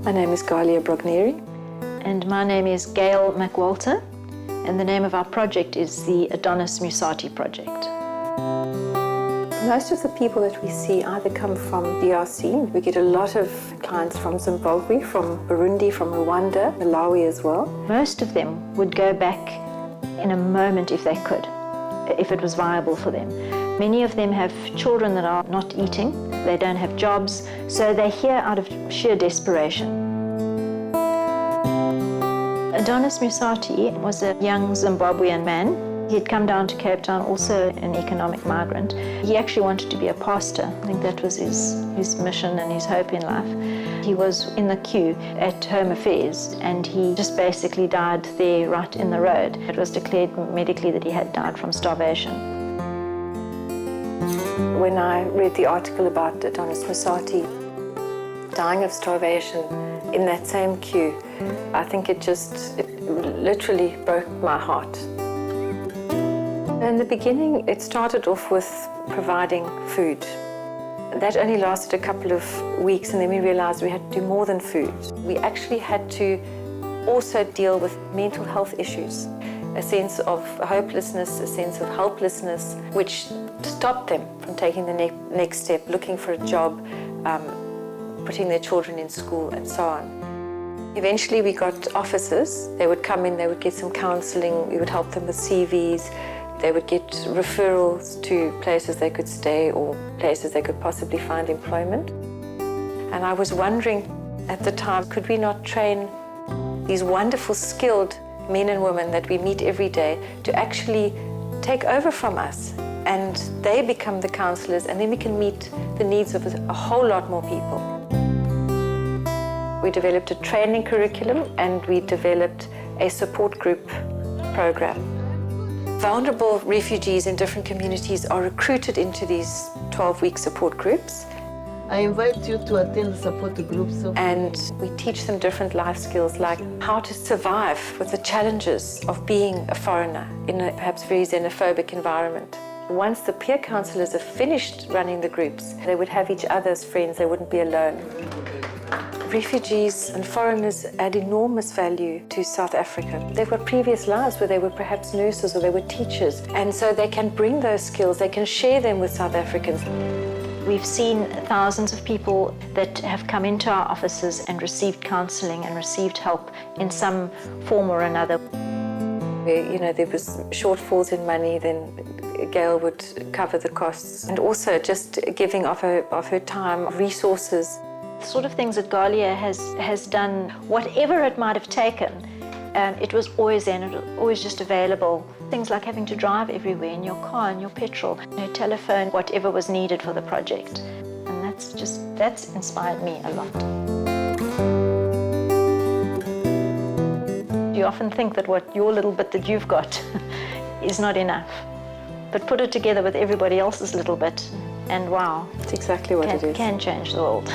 My name is Gahlia Brogneri. And my name is Gayle McWalter, and the name of our project is the Adonis Musati project. Most of the people that we see either come from DRC. We get a lot of clients from Zimbabwe, from Burundi, from Rwanda, Malawi as well. Most of them would go back in a moment if they could, if it was viable for them. Many of them have children that are not eating, they don't have jobs, so they're here out of sheer desperation. Adonis Musati was a young Zimbabwean man. He had come down to Cape Town, also an economic migrant. He actually wanted to be a pastor. I think that was his mission and his hope in life. He was in the queue at Home Affairs and he just basically died there right in the road. It was declared medically that he had died from starvation. When I read the article about Adonis Musati dying of starvation in that same queue, I think it literally broke my heart. In the beginning, it started off with providing food. That only lasted a couple of weeks, and then we realized we had to do more than food. We actually had to also deal with mental health issues, a sense of hopelessness, a sense of helplessness, which stopped them from taking the next step, looking for a job, putting their children in school, and so on. Eventually, we got officers. They would come in, they would get some counseling, we would help them with CVs. They would get referrals to places they could stay or places they could possibly find employment. And I was wondering at the time, could we not train these wonderful, skilled men and women that we meet every day to actually take over from us, and they become the counselors, and then we can meet the needs of a whole lot more people. We developed a training curriculum and we developed a support group program. Vulnerable refugees in different communities are recruited into these 12-week support groups. I invite you to attend the support groups. And we teach them different life skills, like how to survive with the challenges of being a foreigner in a perhaps very xenophobic environment. Once the peer counselors have finished running the groups, they would have each other as friends, they wouldn't be alone. Refugees and foreigners add enormous value to South Africa. They've got previous lives where they were perhaps nurses or they were teachers, and so they can bring those skills, they can share them with South Africans. We've seen thousands of people that have come into our offices and received counselling and received help in some form or another. Where, there was shortfalls in money, then Gayle would cover the costs, and also just giving of her time, resources. The sort of things that Gahlia has done, whatever it might have taken, it was always there and it was always just available. Things like having to drive everywhere in your car and your petrol, your telephone, whatever was needed for the project. And that's inspired me a lot. You often think that your little bit that you've got is not enough. But put it together with everybody else's little bit, and wow. That's exactly what it is. Can change the world.